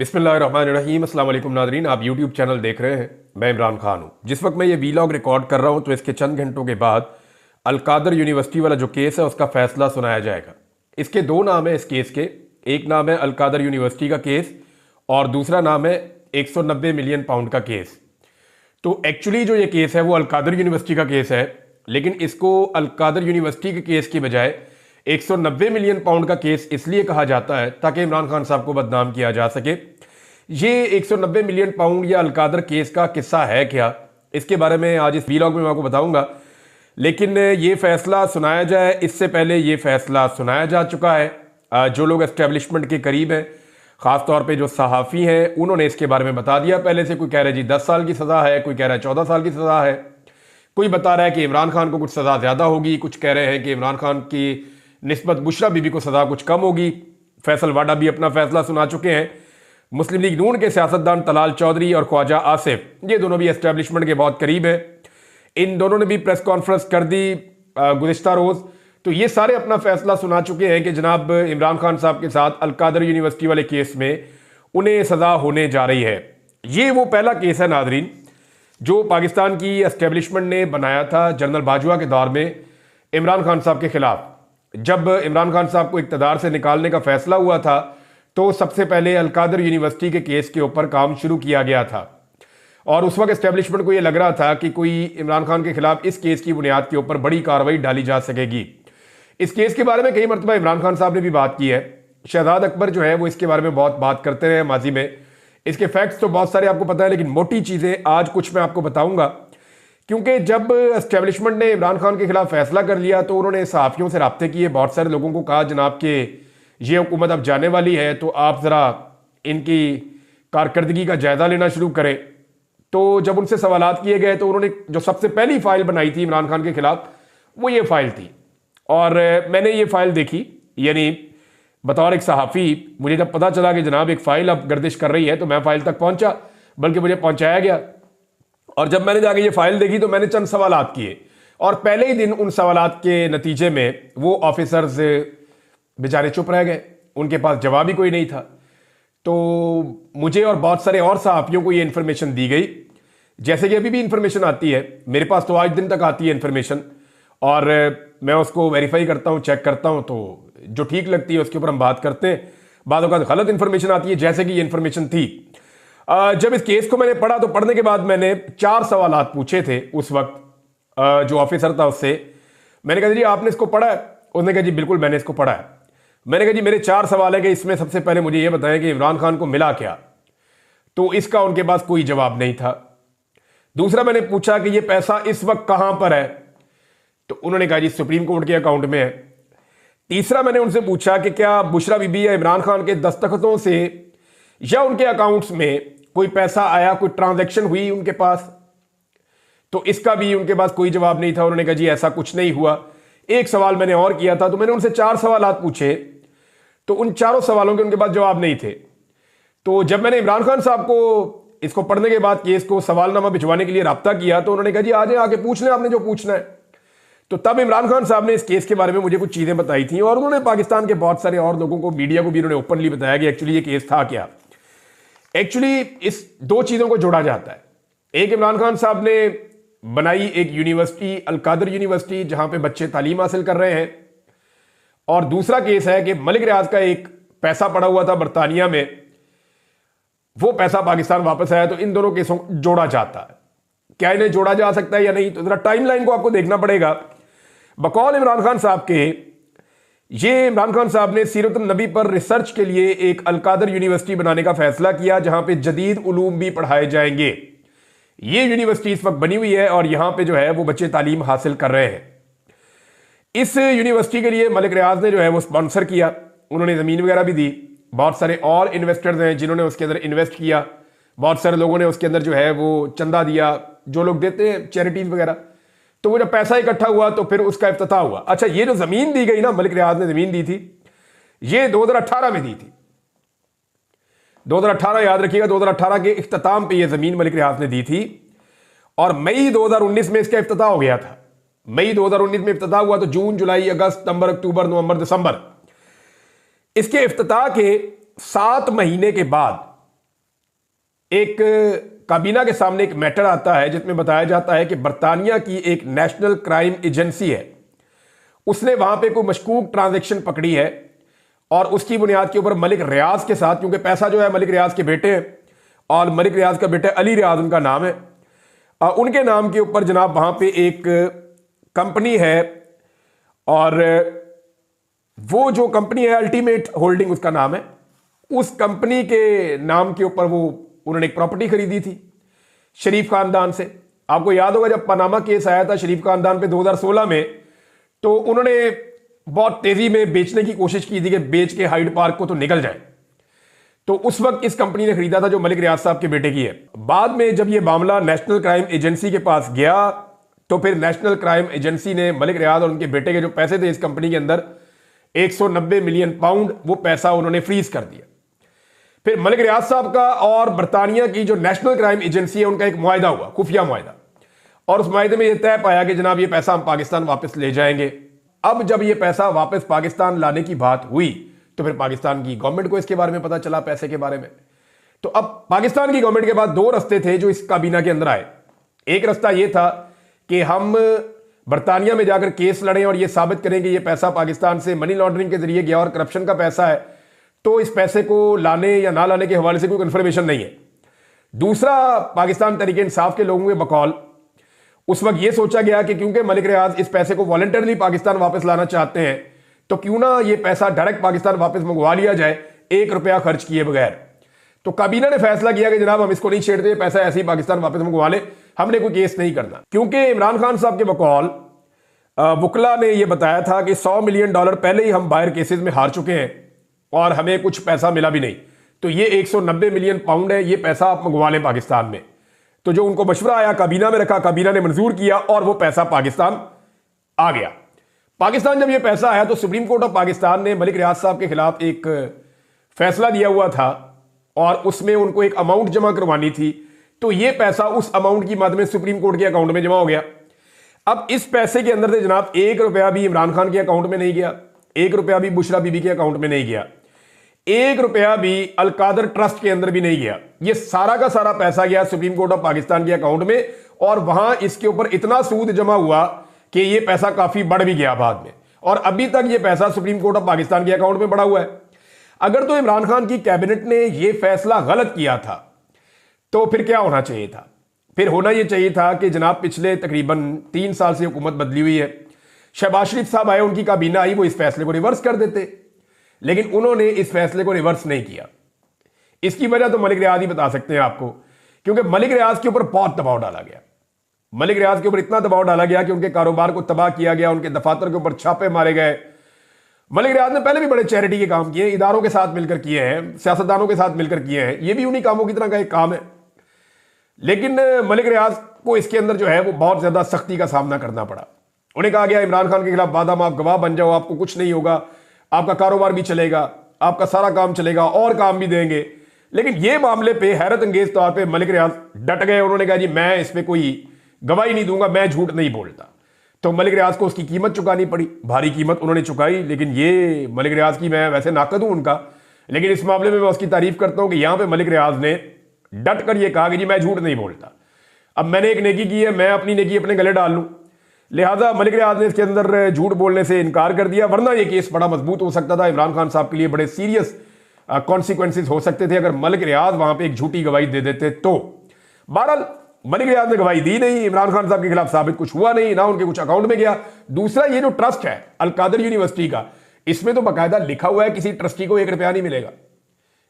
बिस्मिल्लाहिर्रहमानिर्रहीम। अस्सलाम वालेकुम नादरीन, आप यूट्यूब चैनल देख रहे हैं। मैं इमरान खान हूँ। जिस वक्त मैं ये वीलॉग रिकॉर्ड कर रहा हूँ तो इसके चंद घंटों के बाद अलकादर यूनिवर्सिटी वाला जो केस है उसका फैसला सुनाया जाएगा। इसके दो नाम है इस केस के। एक नाम है अलकादर यूनिवर्सिटी का केस और दूसरा नाम है 190 मिलियन पाउंड का केस। तो एक्चुअली जो ये केस है वो अलकादर यूनिवर्सिटी का केस है, लेकिन इसको अलकादर यूनिवर्सिटी के केस की बजाय 190 मिलियन पाउंड का केस इसलिए कहा जाता है ताकि इमरान खान साहब को बदनाम किया जा सके। ये 190 मिलियन पाउंड या अलकादर केस का किस्सा है क्या, इसके बारे में आज इस वीलॉग में मैं आपको बताऊंगा। लेकिन ये फैसला सुनाया जाए इससे पहले ये फैसला सुनाया जा चुका है। जो लोग एस्टेब्लिशमेंट के करीब हैं, खासतौर पे जो सहाफ़ी हैं, उन्होंने इसके बारे में बता दिया पहले से। कोई कह रहा है जी 10 साल की सज़ा है, कोई कह रहा है 14 साल की सज़ा है, कोई बता रहा है कि इमरान खान को कुछ सज़ा ज़्यादा होगी, कुछ कह रहे हैं कि इमरान खान की निस्बत बुशरा बीबी को सज़ा कुछ कम होगी। फैसल वाडा भी अपना फैसला सुना चुके हैं। मुस्लिम लीग नून के सियासतदान तलाल चौधरी और ख्वाजा आसिफ, ये दोनों भी एस्टेब्लिशमेंट के बहुत करीब हैं। इन दोनों ने भी प्रेस कॉन्फ्रेंस कर दी गुज़िश्ता रोज़। तो ये सारे अपना फैसला सुना चुके हैं कि जनाब इमरान खान साहब के साथ अलकादर यूनिवर्सिटी वाले केस में उन्हें सज़ा होने जा रही है। ये वो पहला केस है नादरीन जो पाकिस्तान की एस्टेब्लिशमेंट ने बनाया था जनरल बाजवा के दौर में इमरान खान साहब के खिलाफ। जब इमरान खान साहब को इक़्तिदार से निकालने का फैसला हुआ था तो सबसे पहले अलकादर यूनिवर्सिटी के केस के ऊपर काम शुरू किया गया था और उस वक्त एस्टेब्लिशमेंट को यह लग रहा था कि कोई इमरान खान के खिलाफ इस केस की बुनियाद के ऊपर बड़ी कार्रवाई डाली जा सकेगी। इस केस के बारे में कई मरतबा इमरान खान साहब ने भी बात की है। शहजाद अकबर जो है वो इसके बारे में बहुत बात करते रहे माजी में। इसके फैक्ट्स तो बहुत सारे आपको पता है, लेकिन मोटी चीज़ें आज कुछ मैं आपको बताऊंगा। क्योंकि जब एस्टेब्लिशमेंट ने इमरान खान के खिलाफ फैसला कर लिया तो उन्होंने सहाफ़ियों से रब्ते किए, बहुत सारे लोगों को कहा जनाब कि ये हुकूमत अब जाने वाली है तो आप ज़रा इनकी कारकर्दगी का जायज़ा लेना शुरू करें। तो जब उनसे सवालात किए गए तो उन्होंने जो सबसे पहली फ़ाइल बनाई थी इमरान खान के खिलाफ वो ये फ़ाइल थी। और मैंने ये फ़ाइल देखी, यानी बतौर एक सहाफ़ी मुझे जब पता चला कि जनाब एक फ़ाइल अब गर्दिश कर रही है तो मैं फ़ाइल तक पहुँचा, बल्कि मुझे पहुँचाया गया। और जब मैंने जाके ये फ़ाइल देखी तो मैंने चंद सवालात किए और पहले ही दिन उन सवालात के नतीजे में वो ऑफिसर्स बेचारे चुप रह गए, उनके पास जवाब ही कोई नहीं था। तो मुझे और बहुत सारे और सहाफ़ियों को ये इन्फॉर्मेशन दी गई, जैसे कि अभी भी इन्फॉर्मेशन आती है मेरे पास, तो आज दिन तक आती है इन्फॉर्मेशन और मैं उसको वेरीफाई करता हूँ, चेक करता हूँ, तो जो ठीक लगती है उसके ऊपर हम बात करते हैं। बाद औक़ात गलत इन्फॉर्मेशन आती है, जैसे कि ये इन्फॉर्मेशन थी। जब इस केस को मैंने पढ़ा तो पढ़ने के बाद मैंने 4 सवालात पूछे थे उस वक्त जो ऑफिसर था उससे। मैंने कहा जी आपने इसको पढ़ा है? उसने कहा जी बिल्कुल मैंने इसको पढ़ा है। मैंने कहा जी मेरे 4 सवाल है कि इसमें सबसे पहले मुझे ये बताएं कि इमरान खान को मिला क्या। तो इसका उनके पास कोई जवाब नहीं था। दूसरा मैंने पूछा कि ये पैसा इस वक्त कहां पर है, तो उन्होंने कहा जी सुप्रीम कोर्ट के अकाउंट में है। तीसरा मैंने उनसे पूछा कि क्या बुशरा बीबी या इमरान खान के दस्तखतों से या उनके अकाउंट्स में कोई पैसा आया, कोई ट्रांजैक्शन हुई उनके पास, तो इसका भी उनके पास कोई जवाब नहीं था। उन्होंने कहा जी ऐसा कुछ नहीं हुआ। एक सवाल मैंने और किया था, तो मैंने उनसे 4 सवालात पूछे, तो उन चारों सवालों के उनके पास जवाब नहीं थे। तो जब मैंने इमरान खान साहब को इसको पढ़ने के बाद केस को सवालनामा भिजवाने के लिए रब्ता किया तो उन्होंने कहा जी आ जाए, आके पूछ लें आपने जो पूछना है। तो तब इमरान खान साहब ने इस केस के बारे में मुझे कुछ चीज़ें बताई थी और उन्होंने पाकिस्तान के बहुत सारे और लोगों को, मीडिया को भी उन्होंने ओपनली बताया कि एक्चुअली ये केस था क्या। एक्चुअली इस 2 चीज़ों को जोड़ा जाता है। एक, इमरान खान साहब ने बनाई एक यूनिवर्सिटी अलकादर यूनिवर्सिटी जहां पे बच्चे तालीम हासिल कर रहे हैं, और दूसरा केस है कि मलिक रियाज का एक पैसा पड़ा हुआ था बरतानिया में, वो पैसा पाकिस्तान वापस आया। तो इन दोनों केसों को जोड़ा जाता है। क्या इन्हें जोड़ा जा सकता है या नहीं, तो जरा टाइमलाइन को आपको देखना पड़ेगा। बकौल इमरान खान साहब के, ये इमरान खान साहब ने सीरत नबी पर रिसर्च के लिए एक अलकादर यूनिवर्सिटी बनाने का फैसला किया जहां पे जदीद उलूम भी पढ़ाए जाएंगे। ये यूनिवर्सिटी इस वक्त बनी हुई है और यहां पे जो है वो बच्चे तालीम हासिल कर रहे हैं। इस यूनिवर्सिटी के लिए मलिक रियाज ने जो है वो स्पॉन्सर किया, उन्होंने ज़मीन वगैरह भी दी। बहुत सारे और इन्वेस्टर्स हैं जिन्होंने उसके अंदर इन्वेस्ट किया। बहुत सारे लोगों ने उसके अंदर जो है वो चंदा दिया, जो लोग देते हैं चैरिटीज़ वगैरह। तो वो जब पैसा इकट्ठा हुआ तो फिर उसका इफ्तिताह हुआ। अच्छा, ये जो ज़मीन दी गई ना, मलिक रियाज ने ज़मीन दी थी, ये 2018 में दी थी। 2018 याद रखिएगा, 2018 के इख्तिताम पे ये ज़मीन मलिक रियाज ने दी थी और मई 2019 में इसका इफ्तिताह हो गया था। मई 2019 में इफ्तिताह हुआ तो जून, जुलाई, अगस्त, सितंबर, अक्टूबर, नवंबर, दिसंबर, इसके इफ्तिताह के 7 महीने के बाद एक काबीना के सामने एक मैटर आता है जिसमें बताया जाता है कि बर्तानिया की एक नेशनल क्राइम एजेंसी है, उसने वहां पे कोई मशकूक ट्रांजैक्शन पकड़ी है और उसकी बुनियाद के ऊपर मलिक रियाज के साथ, क्योंकि पैसा जो है मलिक रियाज के बेटे हैं और मलिक रियाज का बेटा अली रियाज उनका नाम है, उनके नाम के ऊपर जनाब वहां पे एक कंपनी है और वो जो कंपनी है अल्टीमेट होल्डिंग उसका नाम है। उस कंपनी के नाम के ऊपर वो उन्होंने एक प्रॉपर्टी खरीदी थी शरीफ खानदान से। आपको याद होगा जब पनामा केस आया था शरीफ खानदान पे 2016 में, तो उन्होंने बहुत तेजी में बेचने की कोशिश की थी कि बेच के हाइड पार्क को तो निकल जाए। तो उस वक्त इस कंपनी ने खरीदा था जो मलिक रियाज साहब के बेटे की है। बाद में जब यह मामला नेशनल क्राइम एजेंसी के पास गया तो फिर नेशनल क्राइम एजेंसी ने मलिक रियाज और उनके बेटे के जो पैसे थे इस कंपनी के अंदर 190 मिलियन पाउंड, वो पैसा उन्होंने फ्रीज कर दिया। फिर मलिक रियाज साहब का और बर्तानिया की जो नेशनल क्राइम एजेंसी है उनका एक मुआहदा हुआ, खुफिया मुआहदा, और उस मुआहदे में यह तय पाया कि जनाब ये पैसा हम पाकिस्तान वापस ले जाएंगे। अब जब ये पैसा वापस पाकिस्तान लाने की बात हुई तो फिर पाकिस्तान की गवर्नमेंट को इसके बारे में पता चला, पैसे के बारे में। तो अब पाकिस्तान की गवर्नमेंट के पास दो रास्ते थे जो इस काबीना के अंदर आए। एक रास्ता यह था कि हम बर्तानिया में जाकर केस लड़ें और यह साबित करें कि यह पैसा पाकिस्तान से मनी लॉन्ड्रिंग के जरिए गया और करप्शन का पैसा है, तो इस पैसे को लाने या ना लाने के हवाले से कोई कंफर्मेशन नहीं है। दूसरा, पाकिस्तान तहरीक इंसाफ के लोगों के बकौल उस वक्त यह सोचा गया कि क्योंकि मलिक रियाज इस पैसे को वॉलंटरली पाकिस्तान वापस लाना चाहते हैं तो क्यों ना यह पैसा डायरेक्ट पाकिस्तान वापस मंगवा लिया जाए, 1 रुपया खर्च किए बगैर। तो काबीना ने फैसला किया कि जनाब हम इसको नहीं छेड़ते, पैसा ऐसे ही पाकिस्तान वापस मंगवा ले, हमने कोई केस नहीं करना। क्योंकि इमरान खान साहब के बकौल वकला ने यह बताया था कि $100 मिलियन पहले ही हम बाहर केसेस में हार चुके हैं और हमें कुछ पैसा मिला भी नहीं, तो ये 190 मिलियन पाउंड है, ये पैसा आप मंगवा लें पाकिस्तान में। तो जो उनको मशवरा आया काबीना में रखा, काबीना ने मंजूर किया और वो पैसा पाकिस्तान आ गया। पाकिस्तान जब ये पैसा आया तो सुप्रीम कोर्ट ऑफ पाकिस्तान ने मलिक रियाज साहब के खिलाफ एक फैसला दिया हुआ था और उसमें उनको एक अमाउंट जमा करवानी थी, तो ये पैसा उस अमाउंट की मद में सुप्रीम कोर्ट के अकाउंट में जमा हो गया। अब इस पैसे के अंदर से जनाब 1 रुपया भी इमरान खान के अकाउंट में नहीं गया, 1 रुपया भी बुशरा बीबी के अकाउंट में नहीं गया, 1 रुपया भी अलकादर ट्रस्ट के अंदर भी नहीं गया। ये सारा का सारा पैसा गया सुप्रीम कोर्ट ऑफ पाकिस्तान के अकाउंट में और वहां इसके ऊपर इतना सूद जमा हुआ कि ये पैसा काफी बढ़ भी गया बाद में, और अभी तक ये पैसा सुप्रीम कोर्ट ऑफ पाकिस्तान के अकाउंट में बढ़ा हुआ है। अगर तो इमरान खान की कैबिनेट ने यह फैसला गलत किया था तो फिर क्या होना चाहिए था? फिर होना यह चाहिए था कि जनाब पिछले तकरीबन 3 साल से हुकूमत बदली हुई है, शहबाज शरीफ साहब आए, उनकी काबीना आई, वो इस फैसले को रिवर्स कर देते, लेकिन उन्होंने इस फैसले को रिवर्स नहीं किया। इसकी वजह तो मलिक रियाज ही बता सकते हैं आपको, क्योंकि मलिक रियाज के ऊपर बहुत दबाव डाला गया। मलिक रियाज के ऊपर इतना दबाव डाला गया कि उनके कारोबार को तबाह किया गया, उनके दफातर के ऊपर छापे मारे गए। मलिक रियाज ने पहले भी बड़े चैरिटी के काम किए, इदारों के साथ मिलकर किए हैं, सियासतदानों के साथ मिलकर किए हैं, ये भी उन्हीं कामों की तरह का एक काम है। लेकिन मलिक रियाज को इसके अंदर जो है वो बहुत ज्यादा सख्ती का सामना करना पड़ा। उन्हें कहा गया इमरान खान के खिलाफ बादाम आप गवाह बन जाओ, आपको कुछ नहीं होगा, आपका कारोबार भी चलेगा, आपका सारा काम चलेगा और काम भी देंगे। लेकिन ये मामले पे हैरत अंगेज तौर पे मलिक रियाज डट गए। उन्होंने कहा जी मैं इस पे कोई गवाही नहीं दूंगा, मैं झूठ नहीं बोलता। तो मलिक रियाज को उसकी कीमत चुकानी पड़ी, भारी कीमत उन्होंने चुकाई। लेकिन ये मलिक रियाज की, मैं वैसे नाकद हूं उनका, लेकिन इस मामले में मैं उसकी तारीफ करता हूं कि यहां पे मलिक रियाज ने डट कर यह कहा कि जी मैं झूठ नहीं बोलता, अब मैंने एक नेकी की है, मैं अपनी नेकी अपने गले डाल लूं। लिहाजा मलिक रियाज ने इसके अंदर झूठ बोलने से इनकार कर दिया, वरना यह केस बड़ा मजबूत हो सकता था, इमरान खान साहब के लिए बड़े सीरियस कॉन्सिक्वेंसेज हो सकते थे अगर मलिक रियाज वहां पे एक झूठी गवाही दे देते तो। बहरहाल मलिक रियाज ने गवाही दी नहीं, इमरान खान साहब के खिलाफ साबित कुछ हुआ नहीं, ना उनके कुछ अकाउंट में गया। दूसरा, ये जो ट्रस्ट है अलकादर यूनिवर्सिटी का, इसमें तो बाकायदा लिखा हुआ है किसी ट्रस्टी को 1 रुपया नहीं मिलेगा,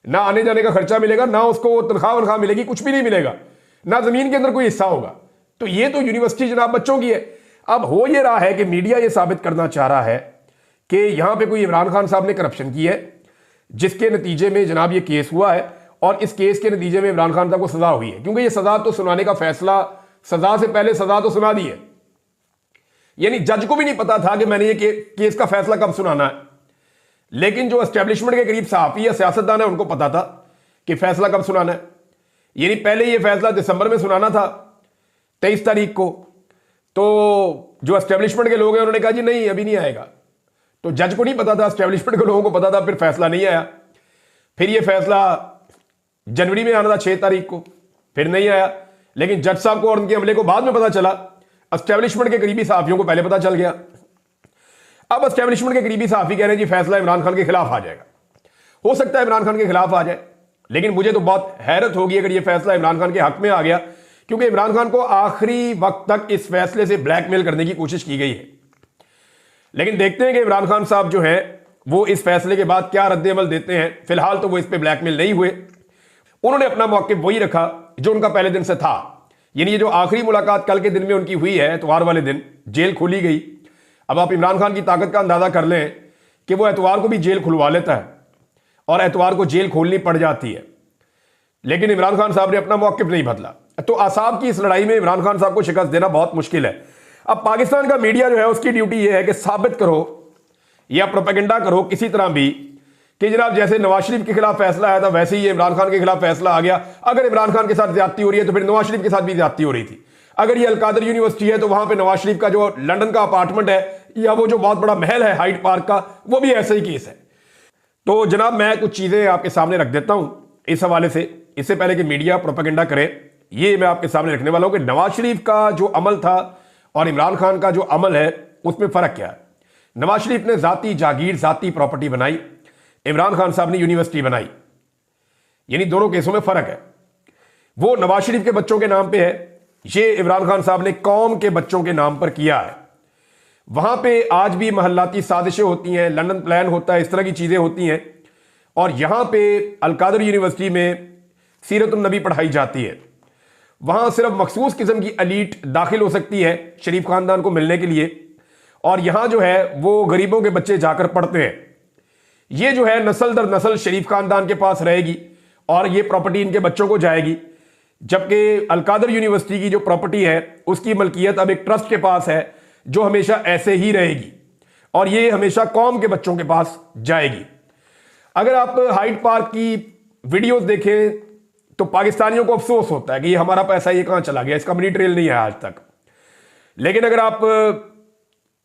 ना आने जाने का खर्चा मिलेगा, ना उसको तनख्वाह वनख्वाह मिलेगी, कुछ भी नहीं मिलेगा, ना जमीन के अंदर कोई हिस्सा होगा। तो ये तो यूनिवर्सिटी जनाब बच्चों की है। अब हो ये रहा है कि मीडिया ये साबित करना चाह रहा है कि यहां पे कोई इमरान खान साहब ने करप्शन की है, जिसके नतीजे में जनाब ये केस हुआ है, और इस केस के नतीजे में इमरान खान साहब को सजा हुई है। क्योंकि ये सजा तो सुनाने का फैसला, सजा से पहले सजा तो सुना दी है, यानी जज को भी नहीं पता था कि मैंने ये केस का फैसला कब सुनाना है। लेकिन जो एस्टेब्लिशमेंट के करीब सहाफी या सियासतदान है उनको पता था कि फैसला कब सुनाना है। यानी पहले ये फैसला दिसंबर में सुनाना था 23 तारीख को, तो जो एस्टेब्लिशमेंट के लोग हैं उन्होंने कहा जी नहीं अभी नहीं आएगा। तो जज को नहीं पता था, एस्टेब्लिशमेंट के लोगों को पता था, फिर फैसला नहीं आया। फिर ये फैसला जनवरी में आना था 6 तारीख को, फिर नहीं आया। लेकिन जज साहब को और उनके अमले को बाद में पता चला, एस्टेब्लिशमेंट के करीबी सहाफियों को पहले पता चल गया। अब एस्टेब्लिशमेंट के करीबी सहाफी कह रहे हैं जी फैसला इमरान खान के खिलाफ आ जाएगा। हो सकता है इमरान खान के खिलाफ आ जाए, लेकिन मुझे तो बहुत हैरत होगी अगर यह फैसला इमरान खान के हक में आ गया, क्योंकि इमरान खान को आखिरी वक्त तक इस फैसले से ब्लैकमेल करने की कोशिश की गई है। लेकिन देखते हैं कि इमरान खान साहब जो है वो इस फैसले के बाद क्या रद्द-ए-अमल देते हैं। फिलहाल तो वो इस पे ब्लैकमेल नहीं हुए, उन्होंने अपना मौक़िफ़ वही रखा जो उनका पहले दिन से था। यानी ये जो आखिरी मुलाकात कल के दिन में उनकी हुई है, एतवार वाले दिन जेल खोली गई। अब आप इमरान खान की ताकत का अंदाजा कर लें कि वो एतवार को भी जेल खुलवा लेता है और एतवार को जेल खोलनी पड़ जाती है, लेकिन इमरान खान साहब ने अपना मौक़िफ़ नहीं बदला। तो आसाब की इस लड़ाई में इमरान खान साहब को शिकस्त देना बहुत मुश्किल है। अब पाकिस्तान का मीडिया जो है उसकी ड्यूटी यह है कि साबित करो या प्रोपेगेंडा करो किसी तरह भी कि जनाब जैसे नवाज शरीफ के खिलाफ फैसला आया था वैसे ही इमरान खान के खिलाफ फैसला आ गया। अगर इमरान खान के साथ ज्यादती हो रही है तो फिर नवाज शरीफ के साथ भी ज्यादती हो रही थी। अगर ये अलकादर यूनिवर्सिटी है तो वहां पे नवाज शरीफ का जो लंदन का अपार्टमेंट है या वो जो बहुत बड़ा महल है हाइड पार्क का, वो भी ऐसा ही केस है। तो जनाब मैं कुछ चीजें आपके सामने रख देता हूं इस हवाले से, इससे पहले कि मीडिया प्रोपेगेंडा करे। ये मैं आपके सामने रखने वाला हूं कि नवाज शरीफ का जो अमल था और इमरान खान का जो अमल है उसमें फर्क क्या है। नवाज शरीफ ने जाती जागीर जाती प्रॉपर्टी बनाई, इमरान खान साहब ने यूनिवर्सिटी बनाई, यानी दोनों केसों में फर्क है। वो नवाज शरीफ के बच्चों के नाम पे है, ये इमरान खान साहब ने कौम के बच्चों के नाम पर किया है। वहां पे आज भी महल्लाती साजिशें होती हैं, लंदन प्लान होता है, इस तरह की चीजें होती हैं। और यहां पे अलकादर यूनिवर्सिटी में सीरतुन नबी पढ़ाई जाती है। वहां सिर्फ मखसूस किस्म की एलीट दाखिल हो सकती है शरीफ खानदान को मिलने के लिए, और यहां जो है वो गरीबों के बच्चे जाकर पढ़ते हैं। ये जो है नस्ल दर नस्ल शरीफ खानदान के पास रहेगी और ये प्रॉपर्टी इनके बच्चों को जाएगी। जबकि अलकादर यूनिवर्सिटी की जो प्रॉपर्टी है उसकी मलकियत अब एक ट्रस्ट के पास है जो हमेशा ऐसे ही रहेगी और ये हमेशा कौम के बच्चों के पास जाएगी। अगर आप हाइड पार्क की वीडियोस देखें तो पाकिस्तानियों को अफसोस होता है कि ये हमारा पैसा ये कहां चला गया, इसका मनी ट्रेल नहीं है आज तक। लेकिन अगर आप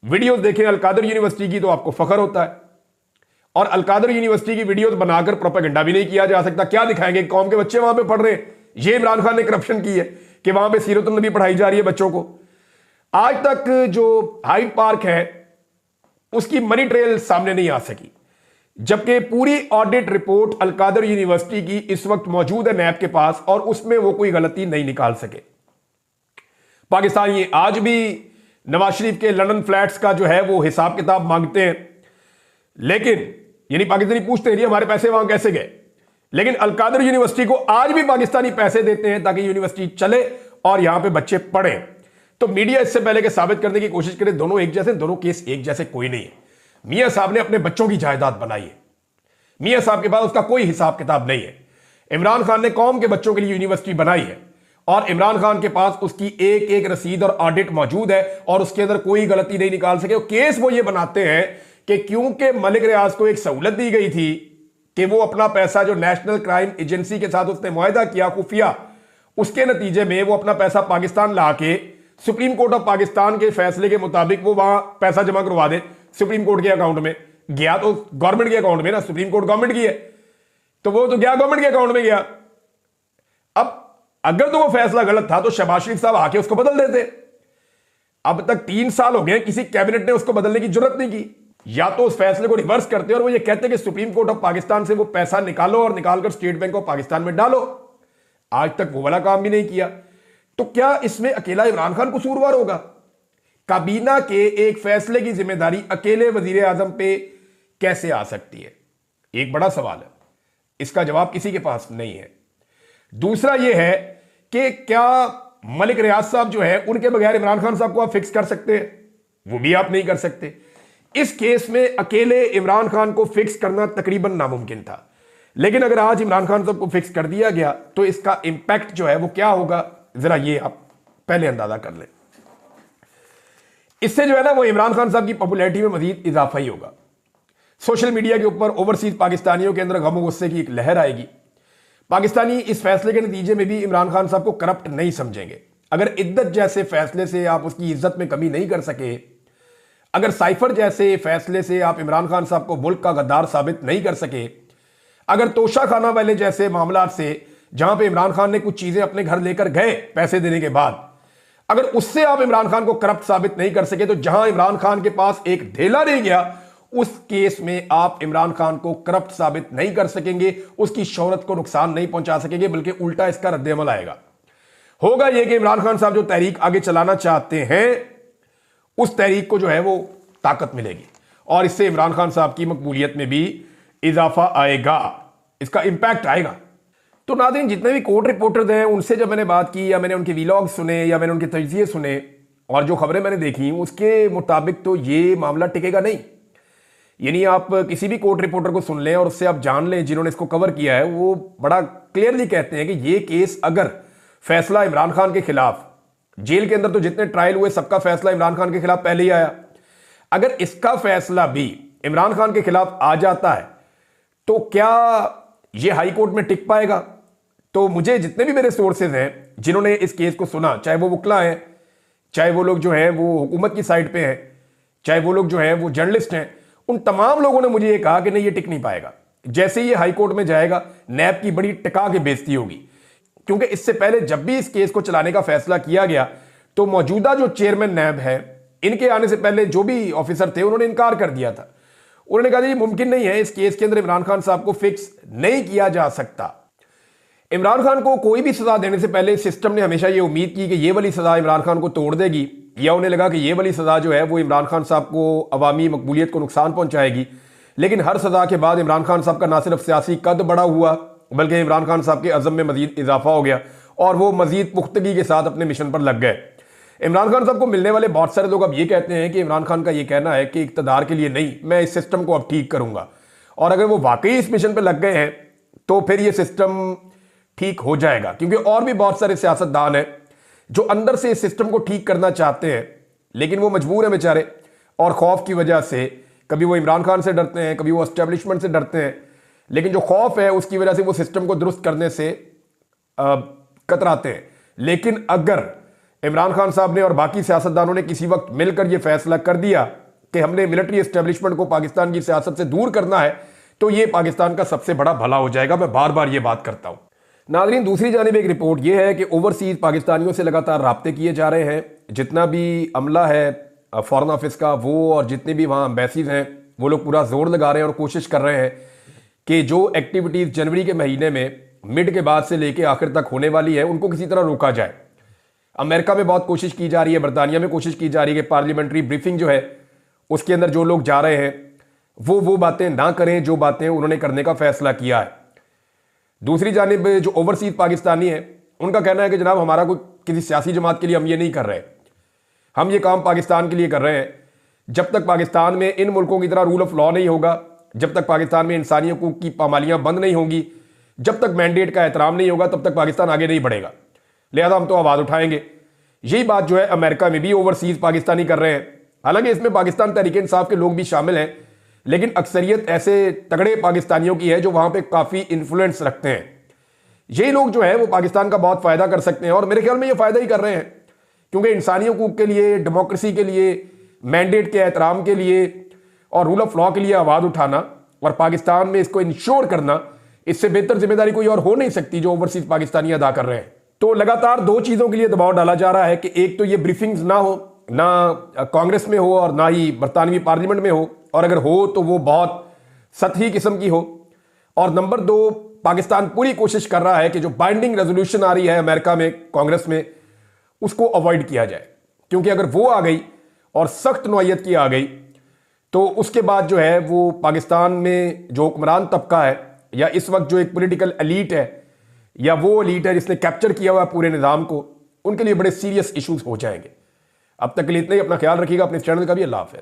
वीडियोस देखें अलकादर यूनिवर्सिटी की तो आपको फख्र होता है। और अलकादर यूनिवर्सिटी की वीडियोस बनाकर प्रोपेगेंडा भी नहीं किया जा सकता। क्या दिखाएंगे, कौम के बच्चे वहां पे पढ़ रहे हैं, ये इमरान खान ने करप्शन की है कि वहां पे सीरतुन नबी पढ़ाई जा रही है बच्चों को। आज तक जो हाइड पार्क है उसकी मनी ट्रेल सामने नहीं आ सकी, जबकि पूरी ऑडिट रिपोर्ट अलकादर यूनिवर्सिटी की इस वक्त मौजूद है नैब के पास और उसमें वो कोई गलती नहीं निकाल सके। पाकिस्तान ये आज भी नवाज शरीफ के लंदन फ्लैट्स का जो है वो हिसाब किताब मांगते हैं, लेकिन यानी पाकिस्तानी पूछते हैं हमारे पैसे वहां कैसे गए, लेकिन अलकादर यूनिवर्सिटी को आज भी पाकिस्तानी पैसे देते हैं ताकि यूनिवर्सिटी चले और यहां पे बच्चे पढ़ें। तो मीडिया इससे पहले कि साबित करने की कोशिश करे दोनों एक जैसे, दोनों केस एक जैसे कोई नहीं है। मियां साहब ने अपने बच्चों की जायदाद बनाई है, मियां साहब के पास उसका कोई हिसाब किताब नहीं है। इमरान खान ने कौम के बच्चों के लिए यूनिवर्सिटी बनाई है और इमरान खान के पास उसकी एक एक रसीद और ऑडिट मौजूद है और उसके अंदर कोई गलती नहीं निकाल सके। केस वो ये बनाते हैं कि क्योंकि मलिक रियाज को एक सहूलत दी गई थी कि वो अपना पैसा जो नेशनल क्राइम एजेंसी के साथ उसने मुआहदा किया खुफिया, उसके नतीजे में वो अपना पैसा पाकिस्तान ला के सुप्रीम कोर्ट ऑफ पाकिस्तान के फैसले के मुताबिक वो वहां पैसा जमा करवा दे सुप्रीम कोर्ट के अकाउंट में। गया तो गवर्नमेंट के अकाउंट में ना, सुप्रीम कोर्ट गवर्नमेंट की है तो वो तो गया गवर्नमेंट के अकाउंट में गया। अब अगर तो वो फैसला गलत था तो शहबाज शरीफ साहब आके उसको बदल देते। अब तक 3 साल हो गए, किसी कैबिनेट ने उसको बदलने की जरूरत नहीं की। या तो उस फैसले को रिवर्स करते और वो ये कहते कि सुप्रीम कोर्ट ऑफ पाकिस्तान से वो पैसा निकालो और निकालकर स्टेट बैंक ऑफ पाकिस्तान में डालो। आज तक वो वाला काम भी नहीं किया। तो क्या इसमें अकेला इमरान खान कसूरवार होगा? काबीना के एक फैसले की जिम्मेदारी अकेले वजीर आजम पे कैसे आ सकती है? एक बड़ा सवाल है, इसका जवाब किसी के पास नहीं है। दूसरा यह है कि क्या मलिक रियाज साहब जो है उनके बगैर इमरान खान साहब को आप फिक्स कर सकते हैं? वो भी आप नहीं कर सकते। इस केस में अकेले इमरान खान को फिक्स करना तकरीबन नामुमकिन था, लेकिन अगर आज इमरान खान साहब को फिक्स कर दिया गया तो इसका इंपैक्ट जो है वो क्या होगा, जरा ये आप पहले अंदाजा कर लें। इससे जो है ना वो इमरान खान साहब की पॉपुलैरिटी में मजीद इजाफा ही होगा। सोशल मीडिया के ऊपर ओवरसीज पाकिस्तानियों के अंदर गम गुस्से की एक लहर आएगी। पाकिस्तानी इस फैसले के नतीजे में भी इमरान खान साहब को करप्ट नहीं समझेंगे। अगर इद्दत जैसे फैसले से आप उसकी इज्जत में कमी नहीं कर सके, अगर साइफर जैसे फैसले से आप इमरान खान साहब को मुल्क का गद्दार साबित नहीं कर सके, अगर तोशा खाना वाले जैसे मामला से जहां पे इमरान खान ने कुछ चीजें अपने घर लेकर गए पैसे देने के बाद, अगर उससे आप इमरान खान को करप्ट साबित नहीं कर सके, तो जहां इमरान खान के पास एक ढेला नहीं गया, उस केस में आप इमरान खान को करप्ट साबित नहीं कर सकेंगे, उसकी शोहरत को नुकसान नहीं पहुंचा सकेंगे, बल्कि उल्टा इसका रद्देअमल आएगा। होगा यह कि इमरान खान साहब जो तहरीक आगे चलाना चाहते हैं, उस तहरीक को जो है वो ताकत मिलेगी और इससे इमरान खान साहब की मकबूलियत में भी इजाफा आएगा, इसका इंपैक्ट आएगा। तो नाज़रीन, जितने भी कोर्ट रिपोर्टर्स हैं उनसे जब मैंने बात की, या मैंने उनके वीलॉग सुने, या मैंने उनके तजज़िये सुने, और जो खबरें मैंने देखी, उसके मुताबिक तो ये मामला टिकेगा नहीं। यानी आप किसी भी कोर्ट रिपोर्टर को सुन लें और उससे आप जान लें जिन्होंने इसको कवर किया है, वो बड़ा क्लियरली कहते हैं कि ये केस अगर फैसला इमरान खान के खिलाफ, जेल के अंदर तो जितने ट्रायल हुए सबका फैसला इमरान खान के खिलाफ पहले ही आया, अगर इसका फैसला भी इमरान खान के खिलाफ आ जाता है तो क्या ये हाई कोर्ट में टिक पाएगा? तो मुझे जितने भी मेरे सोर्सेज हैं जिन्होंने इस केस को सुना, चाहे वो वकला हैं, चाहे वो लोग जो हैं वो हुकूमत की साइड पे हैं, चाहे वो लोग जो हैं वो जर्नलिस्ट हैं, उन तमाम लोगों ने मुझे ये कहा कि नहीं, ये टिक नहीं पाएगा। जैसे ही ये हाई कोर्ट में जाएगा, नैब की बड़ी टिका के बेइज्जती होगी, क्योंकि इससे पहले जब भी इस केस को चलाने का फैसला किया गया तो मौजूदा जो चेयरमैन नैब है, इनके आने से पहले जो भी ऑफिसर थे उन्होंने इनकार कर दिया था। उन्होंने कहा ये मुमकिन नहीं है, इस केस के अंदर इमरान खान साहब को फिक्स नहीं किया जा सकता। इमरान खान को कोई भी सजा देने से पहले सिस्टम ने हमेशा ये उम्मीद की कि ये वाली सजा इमरान खान को तोड़ देगी, या उन्हें लगा कि ये वाली सजा जो है वो इमरान खान साहब को अवामी मकबूलियत को नुकसान पहुंचाएगी। लेकिन हर सजा के बाद इमरान खान साहब का ना सिर्फ सियासी कद बड़ा हुआ, बल्कि इमरान खान साहब के अज़म में मजीद इजाफा हो गया और वो मजीद पुख्तगी के साथ अपने मिशन पर लग गए। इमरान खान साहब को मिलने वाले बहुत सारे लोग अब ये कहते हैं कि इमरान खान का ये कहना है कि इक़्तिदार के लिए नहीं, मैं इस सिस्टम को अब ठीक करूंगा, और अगर वो वाकई इस मिशन पर लग गए हैं तो फिर ये सिस्टम ठीक हो जाएगा। क्योंकि और भी बहुत सारे सियासतदान हैं जो अंदर से इस सिस्टम को ठीक करना चाहते हैं, लेकिन वो मजबूर हैं बेचारे, और खौफ की वजह से कभी वो इमरान खान से डरते हैं, कभी वो एस्टेब्लिशमेंट से डरते हैं, लेकिन जो खौफ है उसकी वजह से वो सिस्टम को दुरुस्त करने से कतराते हैं। लेकिन अगर इमरान खान साहब ने और बाकी सियासतदानों ने किसी वक्त मिलकर यह फैसला कर दिया कि हमने मिलिट्री एस्टेब्लिशमेंट को पाकिस्तान की सियासत से दूर करना है, तो यह पाकिस्तान का सबसे बड़ा भला हो जाएगा। मैं बार बार यह बात करता हूं। नाज़रीन, दूसरी जानिब एक रिपोर्ट यह है कि ओवरसीज पाकिस्तानियों से लगातार राब्ते किए जा रहे हैं। जितना भी अमला है फॉरेन ऑफिस का, वो और जितने भी वहाँ एम्बेसीज हैं, वो लोग पूरा जोर लगा रहे हैं और कोशिश कर रहे हैं कि जो एक्टिविटीज़ जनवरी के महीने में मिड के बाद से लेके आखिर तक होने वाली है, उनको किसी तरह रोका जाए। अमेरिका में बहुत कोशिश की जा रही है, बरतानिया में कोशिश की जा रही है कि पार्लियामेंट्री ब्रीफिंग जो है उसके अंदर जो लोग जा रहे हैं वो बातें ना करें जो बातें उन्होंने करने का फैसला किया है। दूसरी जानिब जो ओवरसीज पाकिस्तानी है, उनका कहना है कि जनाब हमारा कोई किसी सियासी जमात के लिए हम ये नहीं कर रहे, हम ये काम पाकिस्तान के लिए कर रहे हैं। जब तक पाकिस्तान में इन मुल्कों की तरह रूल ऑफ लॉ नहीं होगा, जब तक पाकिस्तान में इंसानी हकूक की पामालियाँ बंद नहीं होंगी, जब तक मैंडेट का एहतराम नहीं होगा, तब तक पाकिस्तान आगे नहीं बढ़ेगा। लिहाजा हम तो आवाज़ उठाएंगे। यही बात जो है अमेरिका में भी ओवरसीज पाकिस्तानी कर रहे हैं। हालांकि इसमें पाकिस्तान तहरीक इंसाफ के लोग भी शामिल हैं, लेकिन अक्सरियत ऐसे तगड़े पाकिस्तानियों की है जो वहां पे काफ़ी इन्फ्लुएंस रखते हैं। यही लोग जो है वो पाकिस्तान का बहुत फ़ायदा कर सकते हैं, और मेरे ख्याल में ये फ़ायदा ही कर रहे हैं, क्योंकि इंसानी हकूक के लिए, डेमोक्रेसी के लिए, मैंडेट के एहतराम के लिए और रूल ऑफ लॉ के लिए आवाज़ उठाना और पाकिस्तान में इसको इंश्योर करना, इससे बेहतर जिम्मेदारी कोई और हो नहीं सकती जो ओवरसीज पाकिस्तानी अदा कर रहे हैं। तो लगातार दो चीज़ों के लिए दबाव डाला जा रहा है कि एक तो ये ब्रीफिंग्स ना हो, ना कांग्रेस में हो और ना ही बरतानवी पार्लियामेंट में हो, और अगर हो तो वो बहुत सतही किस्म की हो। और नंबर दो, पाकिस्तान पूरी कोशिश कर रहा है कि जो बाइंडिंग रेजोल्यूशन आ रही है अमेरिका में, कांग्रेस में, उसको अवॉइड किया जाए, क्योंकि अगर वो आ गई और सख्त नौयत की आ गई तो उसके बाद जो है वो पाकिस्तान में जो हुक्मरान तबका है, या इस वक्त जो एक पॉलिटिकल एलीट है, या वो एलीट है जिसने कैप्चर किया हुआ पूरे निज़ाम को, उनके लिए बड़े सीरियस इश्यूज हो जाएंगे। अब तक के लिए इतना ही। अपना ख्याल रखिएगा, अपने चैनल का भी। अल्लाह हाफ़िज़।